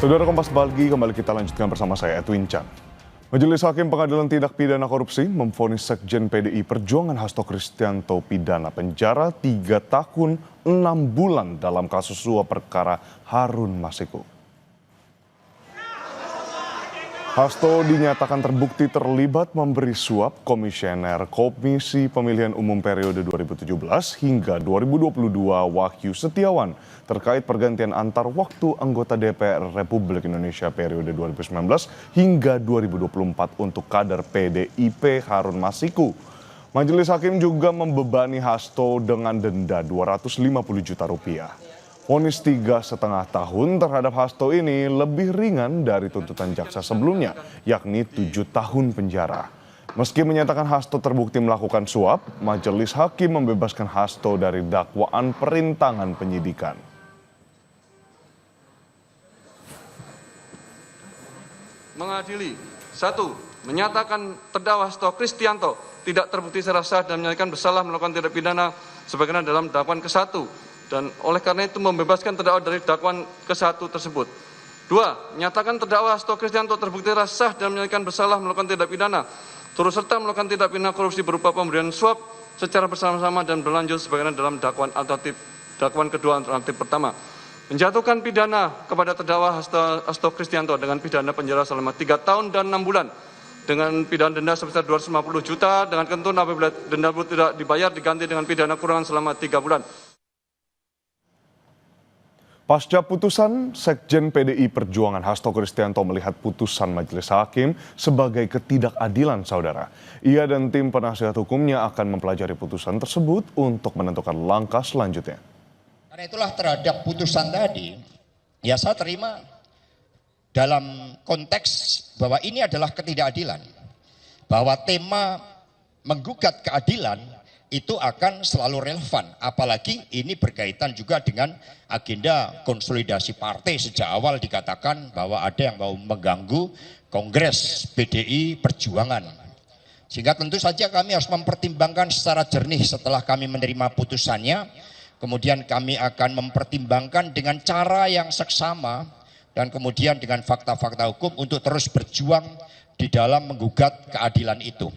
Saudara Kompas Pagi, kembali kita lanjutkan bersama saya Edwin Chan. Majelis Hakim Pengadilan Tindak Pidana Korupsi memvonis Sekjen PDI Perjuangan Hasto Kristianto pidana penjara 3 tahun 6 bulan dalam kasus suap perkara Harun Masiku. Hasto dinyatakan terbukti terlibat memberi suap Komisioner Komisi Pemilihan Umum periode 2017 hingga 2022 Wahyu Setiawan terkait pergantian antar waktu anggota DPR Republik Indonesia periode 2019 hingga 2024 untuk kader PDIP Harun Masiku. Majelis Hakim juga membebani Hasto dengan denda 250 juta rupiah. Vonis 3,5 tahun terhadap Hasto ini lebih ringan dari tuntutan jaksa sebelumnya, yakni 7 tahun penjara. Meski menyatakan Hasto terbukti melakukan suap, Majelis Hakim membebaskan Hasto dari dakwaan perintangan penyidikan. Mengadili 1. Menyatakan terdakwa Hasto Kristianto tidak terbukti secara sah dan menyatakan bersalah melakukan tindak pidana sebagaimana dalam dakwaan ke-1 dan oleh karena itu membebaskan terdakwa dari dakwaan ke-1 tersebut. 2. Menyatakan terdakwa Hasto Kristianto terbukti secara sah dan menyatakan bersalah melakukan tindak pidana turut serta melakukan tindak pidana korupsi berupa pemberian suap secara bersama-sama dan berlanjut sebagaimana dalam dakwaan kedua alternatif pertama. Menjatuhkan pidana kepada terdakwa Hasto Kristianto dengan pidana penjara selama 3 tahun dan 6 bulan dengan pidana denda sebesar 250 juta dengan ketentuan apabila denda tidak dibayar diganti dengan pidana kurungan selama 3 bulan. Pasca putusan, Sekjen PDI Perjuangan Hasto Kristianto melihat putusan Majelis Hakim sebagai ketidakadilan, saudara. Ia dan tim penasihat hukumnya akan mempelajari putusan tersebut untuk menentukan langkah selanjutnya. Karena itulah terhadap putusan tadi, ya saya terima dalam konteks bahwa ini adalah ketidakadilan. Bahwa tema menggugat keadilan itu akan selalu relevan, apalagi ini berkaitan juga dengan agenda konsolidasi partai. Sejak awal dikatakan bahwa ada yang mau mengganggu Kongres PDI Perjuangan. Sehingga tentu saja kami harus mempertimbangkan secara jernih setelah kami menerima putusannya. Kemudian kami akan mempertimbangkan dengan cara yang seksama dan kemudian dengan fakta-fakta hukum untuk terus berjuang di dalam menggugat keadilan itu.